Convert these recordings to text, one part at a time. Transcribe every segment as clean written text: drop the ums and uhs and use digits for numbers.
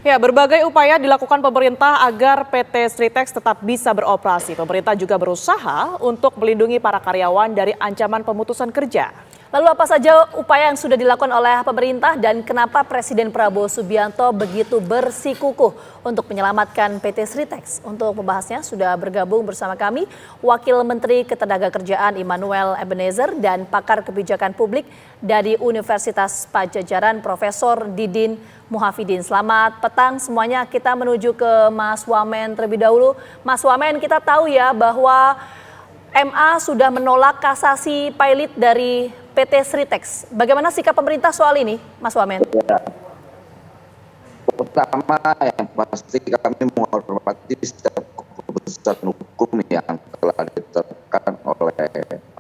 Ya, berbagai upaya dilakukan pemerintah agar PT Sritex tetap bisa beroperasi. Pemerintah juga berusaha untuk melindungi para karyawan dari ancaman pemutusan kerja. Lalu apa saja upaya yang sudah dilakukan oleh pemerintah dan kenapa Presiden Prabowo Subianto begitu bersikukuh untuk menyelamatkan PT Sritex? Untuk membahasnya sudah bergabung bersama kami Wakil Menteri Ketenagakerjaan Immanuel Ebenezer dan pakar kebijakan publik dari Universitas Padjadjaran Profesor Didin Muhafidin. Selamat petang semuanya, kita menuju ke Mas Wamen terlebih dahulu. Mas Wamen, kita tahu ya bahwa MA sudah menolak kasasi pilot dari PT Sritex. Bagaimana sikap pemerintah soal ini, Mas Wamen? Ya, pertama yang pasti kami menghormati setiap keputusan hukum yang telah ditetapkan oleh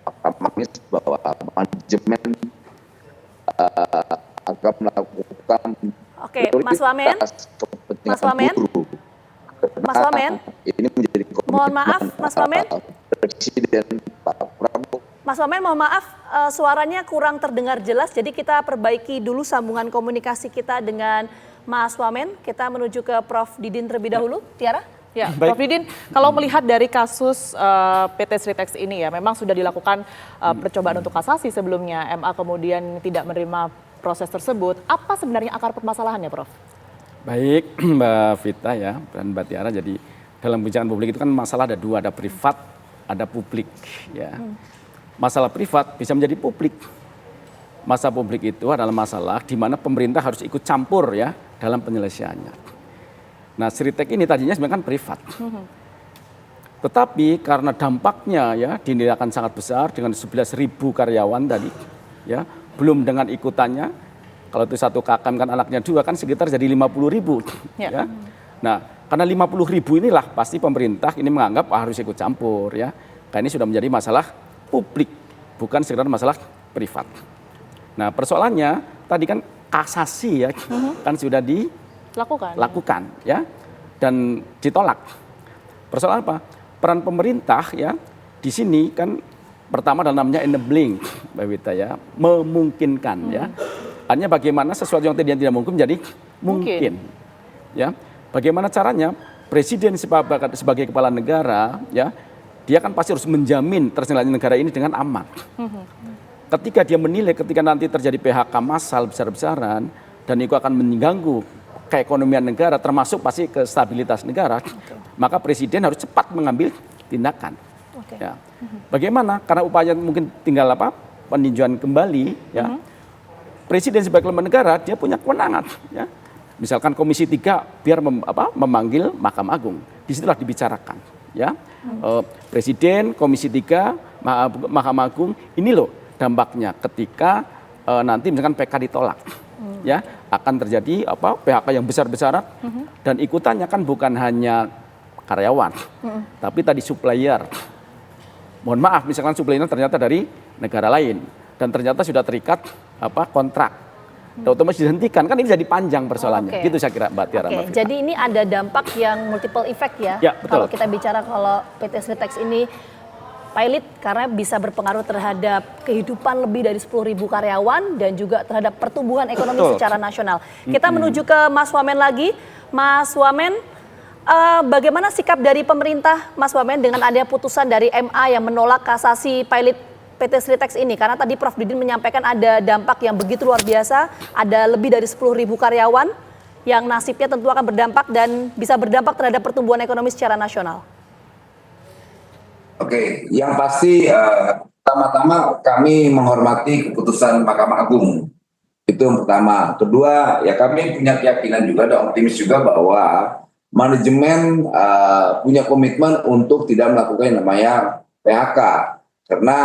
Pak Manis bahwa manajemen akan melakukan Oke, Mas Wamen. Mas Wamen. Mas Wamen. Ini menjadi Mohon maaf, Mas Wamen. Presiden Pak Prabowo. Mas Wamen, mohon maaf, suaranya kurang terdengar jelas, jadi kita perbaiki dulu sambungan komunikasi kita dengan Mas Wamen. Kita menuju ke Prof. Didin terlebih dahulu. Tiara? Ya, Prof. Didin, kalau melihat dari kasus PT Sritex ini ya, memang sudah dilakukan percobaan untuk kasasi sebelumnya, MA kemudian tidak menerima proses tersebut. Apa sebenarnya akar permasalahannya, Prof? Baik, Mbak Vita ya, dan Mbak Tiara. Jadi dalam kebijakan publik itu kan masalah ada dua, ada privat, ada publik. Ya. Masalah privat bisa menjadi publik. Masalah publik itu adalah masalah di mana pemerintah harus ikut campur ya dalam penyelesaiannya. Nah, Sritex ini tadinya sebenarnya kan privat. Tetapi karena dampaknya ya dinilai akan sangat besar dengan 11.000 karyawan tadi, ya belum dengan ikutannya. Kalau itu satu KKM kan anaknya dua kan sekitar jadi 50.000. Ya. Nah, karena 50.000 inilah pasti pemerintah ini menganggap harus ikut campur ya. Karena ini sudah menjadi masalah publik, bukan sekedar masalah privat. Nah, persoalannya tadi kan kasasi ya kan sudah dilakukan ya dan ditolak. Persoalan apa? Peran pemerintah ya di sini kan pertama adalah namanya enabling, Mbak Wita ya, memungkinkan ya. Artinya bagaimana sesuatu yang tidak mungkin menjadi mungkin. Ya. Bagaimana caranya? Presiden sebagai kepala negara ya, dia kan pasti harus menjamin terselenggaranya negara ini dengan aman. Ketika dia menilai ketika nanti terjadi PHK massal besar-besaran dan itu akan mengganggu keekonomian negara termasuk pasti ke stabilitas negara, maka presiden harus cepat mengambil tindakan. Ya. Bagaimana? Karena upaya mungkin tinggal peninjauan kembali ya. Presiden sebagai lembaga negara dia punya kewenangan ya. Misalkan Komisi 3 biar memanggil Mahkamah Agung. Disitulah dibicarakan ya. Presiden, Komisi 3, Mahkamah Agung, ini loh dampaknya ketika nanti misalkan PK ditolak. Ya, akan terjadi PHK yang besar-besaran dan ikutannya kan bukan hanya karyawan. Tapi tadi supplier. Mohon maaf misalkan suppliernya ternyata dari negara lain dan ternyata sudah terikat kontrak. Otomatis dihentikan, kan ini jadi panjang persoalannya. Gitu saya kira Mbak Tiara. Jadi ini ada dampak yang multiple effect ya. Kalau kita bicara kalau PT Sritex ini pilot karena bisa berpengaruh terhadap kehidupan lebih dari 10.000 karyawan dan juga terhadap pertumbuhan ekonomi secara nasional. Kita menuju ke Mas Wamen lagi. Mas Wamen, bagaimana sikap dari pemerintah Mas Wamen dengan adanya putusan dari MA yang menolak kasasi pilot PT Sritex ini? Karena tadi Prof. Didin menyampaikan ada dampak yang begitu luar biasa, ada lebih dari 10.000 karyawan yang nasibnya tentu akan berdampak dan bisa berdampak terhadap pertumbuhan ekonomi secara nasional. Oke, yang pasti pertama-tama kami menghormati keputusan Mahkamah Agung. Itu yang pertama. Kedua, ya kami punya keyakinan juga dan optimis juga bahwa manajemen punya komitmen untuk tidak melakukan yang namanya PHK. Karena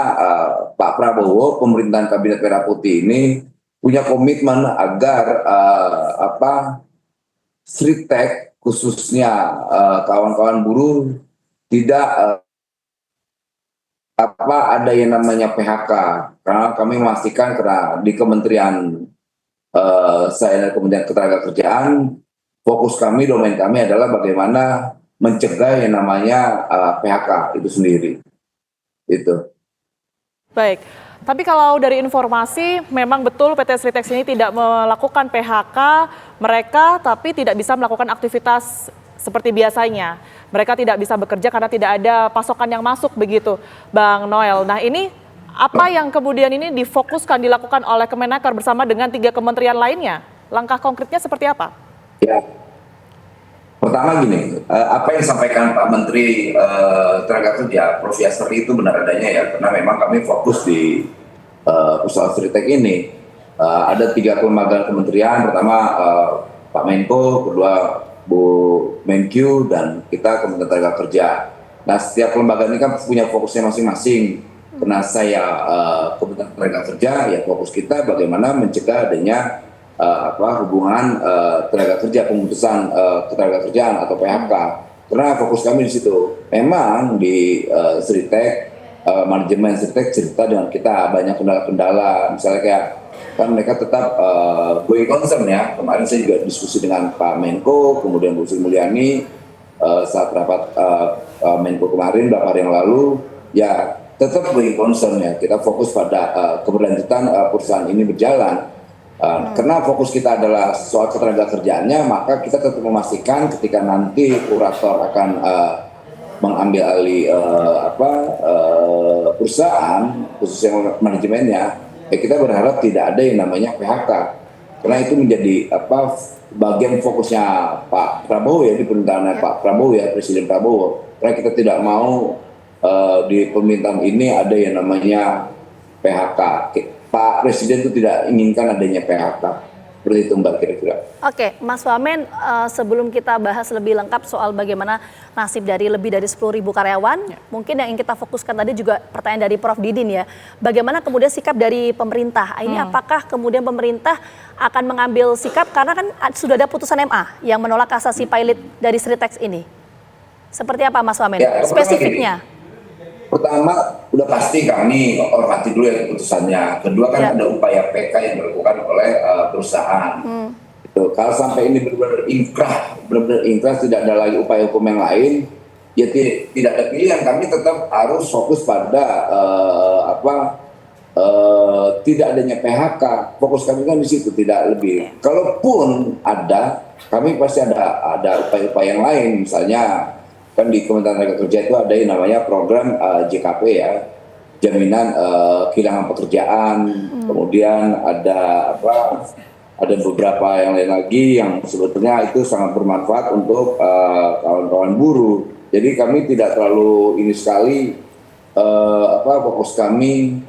Pak Prabowo, pemerintahan Kabinet Merah Putih ini punya komitmen agar Sritex khususnya kawan-kawan buruh tidak ada yang namanya PHK. Karena kami memastikan karena di Kementerian saya Kementerian Ketenagakerjaan fokus kami, domain kami adalah bagaimana mencegah yang namanya PHK itu sendiri. Itu. Baik. Tapi kalau dari informasi, memang betul PT Sritex ini tidak melakukan PHK mereka, tapi tidak bisa melakukan aktivitas seperti biasanya. Mereka tidak bisa bekerja karena tidak ada pasokan yang masuk begitu, Bang Noel. Nah ini apa yang kemudian ini difokuskan, dilakukan oleh Kemenaker bersama dengan 3 kementerian lainnya? Langkah konkretnya seperti apa? Ya, pertama gini, apa yang disampaikan Pak Menteri Tenaga Kerja, Prof. Yasri itu benar adanya ya, karena memang kami fokus di usaha Sritex ini. Ada 3 kelembagaan kementerian, pertama Pak Menko, kedua Bu Menkyu, dan kita Kementerian Tenaga Kerja. Nah, setiap lembaga ini kan punya fokusnya masing-masing. Karena saya Kementerian Tenaga Kerja, ya fokus kita bagaimana mencegah adanya hubungan tenaga kerja, pemutusan ketenaga kerjaan atau PHK. Karena fokus kami di situ. Memang di Sritex, manajemen Sritex cerita dengan kita banyak kendala-kendala, misalnya kayak kan mereka tetap going concern ya. Kemarin saya juga diskusi dengan Pak Menko, kemudian Bu Sri Mulyani saat rapat Menko kemarin beberapa hari yang lalu, ya tetap going concern ya. Kita fokus pada keberlanjutan perusahaan ini berjalan. Karena fokus kita adalah soal ketenaga kerjaannya, maka kita tetap memastikan ketika nanti kurator akan mengambil alih perusahaan, khususnya manajemennya, ya kita berharap tidak ada yang namanya PHK. Karena itu menjadi bagian fokusnya Pak Prabowo ya, di pemerintahan Pak Prabowo ya, Presiden Prabowo. Karena kita tidak mau di pemerintahan ini ada yang namanya PHK. Pak Presiden itu tidak inginkan adanya PHK. Seperti itu Mbak kira-kira. Oke, Mas Wamen, sebelum kita bahas lebih lengkap soal bagaimana nasib dari lebih dari 10.000 karyawan, mungkin yang ingin kita fokuskan tadi juga pertanyaan dari Prof. Didin ya. Bagaimana kemudian sikap dari pemerintah? Ini apakah kemudian pemerintah akan mengambil sikap, karena kan sudah ada putusan MA yang menolak kasasi pilot dari Sritex ini. Seperti apa Mas Wamen? Ya, spesifiknya? Pertama, udah pasti kami hormati dulu ya keputusannya. Kedua kan ada upaya PK yang dilakukan oleh perusahaan. Gitu. Kalau sampai ini benar-benar inkrah, tidak ada lagi upaya hukum yang lain, ya tidak ada pilihan. Kami tetap harus fokus pada tidak adanya PHK. Fokus kami kan di situ, tidak lebih. Kalaupun ada, kami pasti ada upaya-upaya yang lain, misalnya kan di Kementerian Tenaga Kerja itu ada yang namanya program JKP ya, jaminan kehilangan pekerjaan. Kemudian ada beberapa yang lain lagi yang sebetulnya itu sangat bermanfaat untuk kawan-kawan buruh. Jadi kami tidak terlalu ini sekali fokus kami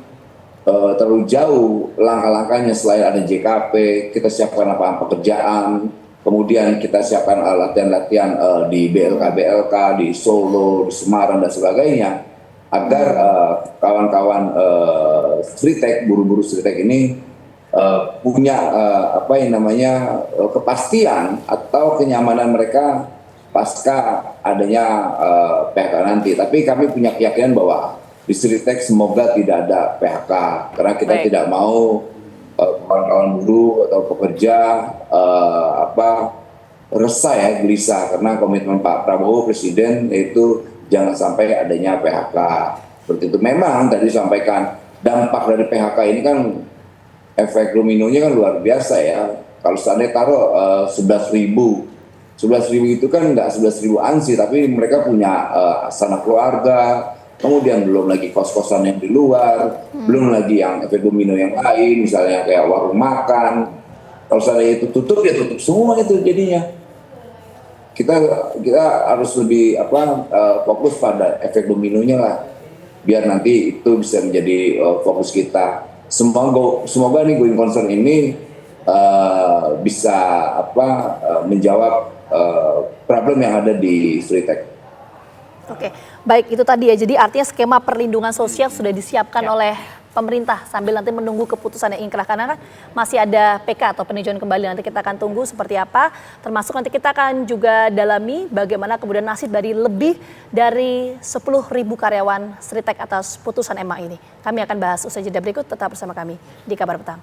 terlalu jauh langkah-langkahnya. Selain ada JKP, kita siapkan lapangan pekerjaan. Kemudian kita siapkan latihan-latihan di BLK, di Solo, di Semarang dan sebagainya, agar kawan-kawan Sritex, buru-buru Sritex ini punya kepastian atau kenyamanan mereka pasca adanya PHK nanti. Tapi kami punya keyakinan bahwa di Sritex semoga tidak ada PHK, karena kita tidak mau kawan-kawan buruh atau pekerja resah ya, gelisah, karena komitmen Pak Prabowo Presiden itu jangan sampai adanya PHK. Seperti itu. Memang tadi disampaikan dampak dari PHK ini kan efek dominonya kan luar biasa ya. Kalau seandainya taruh 11.000 itu kan nggak 11.000 ANSI, tapi mereka punya sanak keluarga. Kemudian belum lagi kos-kosan yang di luar, belum lagi yang efek domino yang lain, misalnya kayak warung makan. Kalau saya itu tutup, ya tutup semua itu jadinya. Kita harus lebih fokus pada efek dominonya lah, biar nanti itu bisa menjadi fokus kita. Semoga nih going concern ini bisa menjawab problem yang ada di Sritex. Oke, baik itu tadi ya. Jadi artinya skema perlindungan sosial sudah disiapkan oleh pemerintah sambil nanti menunggu keputusan yang ingkrah, karena kan masih ada PK atau peninjauan kembali. Nanti kita akan tunggu seperti apa. Termasuk nanti kita akan juga dalami bagaimana kemudian nasib dari lebih dari 10.000 karyawan Sritex atas putusan MA ini. Kami akan bahas usai jeda berikut. Tetap bersama kami di Kabar Petang.